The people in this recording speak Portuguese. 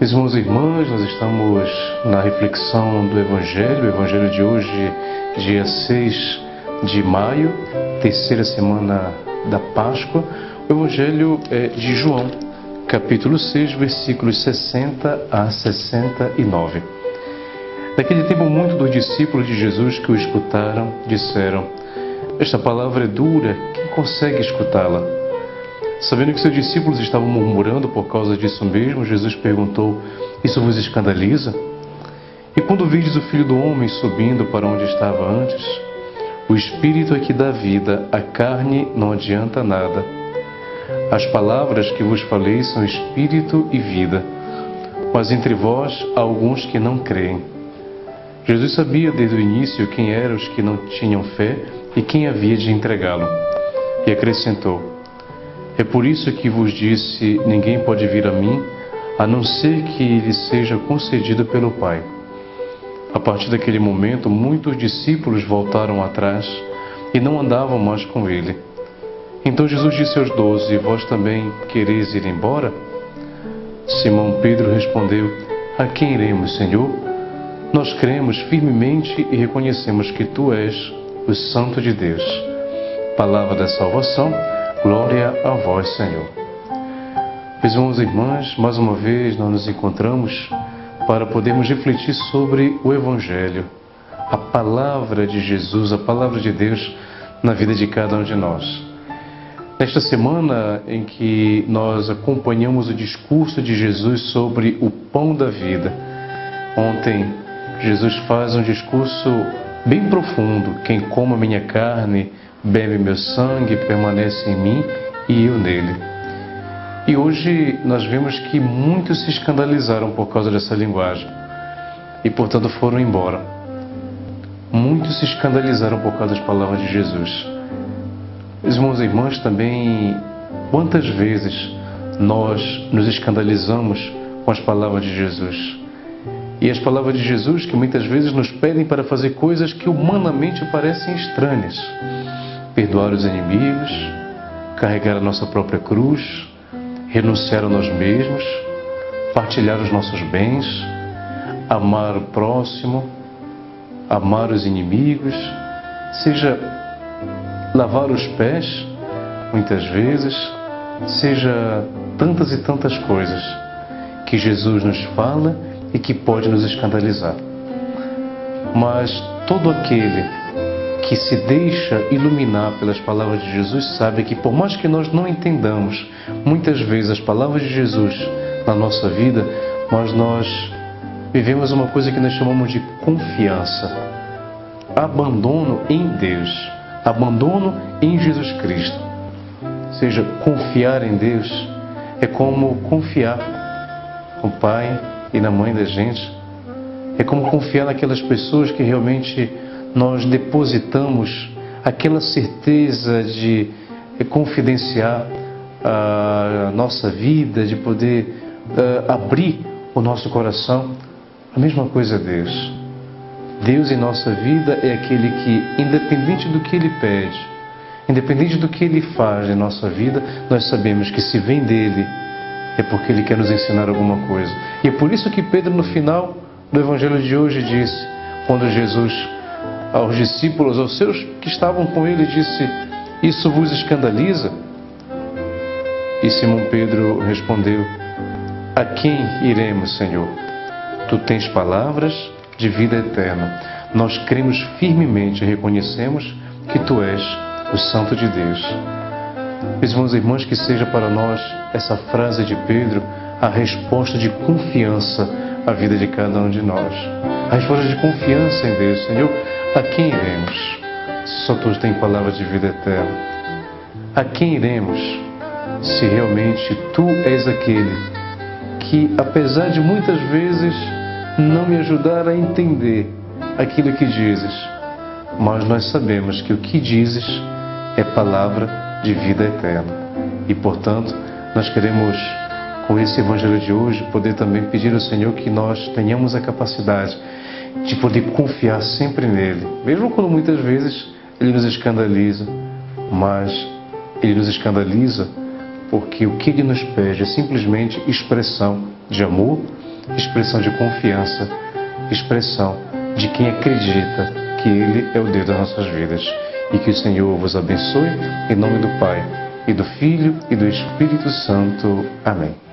Meus irmãos e irmãs, nós estamos na reflexão do Evangelho, o Evangelho de hoje, dia 6 de maio, terceira semana da Páscoa. O Evangelho é de João, capítulo 6, versículos 60 a 69. Naquele tempo, muitos dos discípulos de Jesus que o escutaram disseram: "Esta palavra é dura, quem consegue escutá-la?" Sabendo que seus discípulos estavam murmurando por causa disso mesmo, Jesus perguntou: "Isso vos escandaliza? E quando vides o Filho do Homem subindo para onde estava antes? O Espírito é que dá vida, a carne não adianta nada. As palavras que vos falei são Espírito e vida, mas entre vós há alguns que não creem." Jesus sabia desde o início quem eram os que não tinham fé e quem havia de entregá-lo. E acrescentou: "É por isso que vos disse, ninguém pode vir a mim, a não ser que lhe seja concedido pelo Pai." A partir daquele momento, muitos discípulos voltaram atrás e não andavam mais com ele. Então Jesus disse aos 12: "Vós também quereis ir embora?" Simão Pedro respondeu: "A quem iremos, Senhor? Nós cremos firmemente e reconhecemos que Tu és o Santo de Deus." Palavra da salvação. Glória a vós, Senhor. Meus irmãos e irmãs, mais uma vez nós nos encontramos para podermos refletir sobre o Evangelho, a palavra de Jesus, a palavra de Deus na vida de cada um de nós. Nesta semana em que nós acompanhamos o discurso de Jesus sobre o pão da vida, ontem Jesus faz um discurso bem profundo: "Quem come a minha carne, bebe meu sangue, permanece em mim e eu nele." E hoje nós vemos que muitos se escandalizaram por causa dessa linguagem e, portanto, foram embora. Muitos se escandalizaram por causa das palavras de Jesus. Meus irmãos e irmãs, também, quantas vezes nós nos escandalizamos com as palavras de Jesus? E as palavras de Jesus que muitas vezes nos pedem para fazer coisas que humanamente parecem estranhas: perdoar os inimigos, carregar a nossa própria cruz, renunciar a nós mesmos, partilhar os nossos bens, amar o próximo, amar os inimigos, seja lavar os pés, muitas vezes, seja tantas e tantas coisas que Jesus nos fala e que pode nos escandalizar. Mas todo aquele que se deixa iluminar pelas palavras de Jesus sabe que, por mais que nós não entendamos muitas vezes as palavras de Jesus na nossa vida, mas nós vivemos uma coisa que nós chamamos de confiança, abandono em Deus, abandono em Jesus Cristo. Ou seja, confiar em Deus é como confiar no pai e na mãe da gente, é como confiar naquelas pessoas que realmente nós depositamos aquela certeza de confidenciar a nossa vida, de poder abrir o nosso coração. A mesma coisa é Deus. Deus em nossa vida é aquele que, independente do que Ele pede, independente do que Ele faz em nossa vida, nós sabemos que se vem dEle, é porque Ele quer nos ensinar alguma coisa. E é por isso que Pedro, no final do Evangelho de hoje, disse, quando Jesus aos discípulos, aos seus que estavam com ele, disse: "Isso vos escandaliza?" E Simão Pedro respondeu: "A quem iremos, Senhor? Tu tens palavras de vida eterna. Nós cremos firmemente e reconhecemos que Tu és o Santo de Deus." Meus irmãos e irmãs, que seja para nós essa frase de Pedro a resposta de confiança à vida de cada um de nós. A resposta de confiança em Deus. Senhor, a quem iremos? Se só Tu tens palavras de vida eterna. A quem iremos se realmente Tu és aquele que, apesar de muitas vezes não me ajudar a entender aquilo que dizes, mas nós sabemos que o que dizes é palavra de vida eterna. E, portanto, nós queremos, com esse Evangelho de hoje, poder também pedir ao Senhor que nós tenhamos a capacidade de poder confiar sempre nele, mesmo quando muitas vezes Ele nos escandaliza, mas Ele nos escandaliza porque o que Ele nos pede é simplesmente expressão de amor expressão de confiança, expressão de quem acredita que Ele é o Deus das nossas vidas. E que o Senhor vos abençoe, em nome do Pai, e do Filho, e do Espírito Santo. Amém.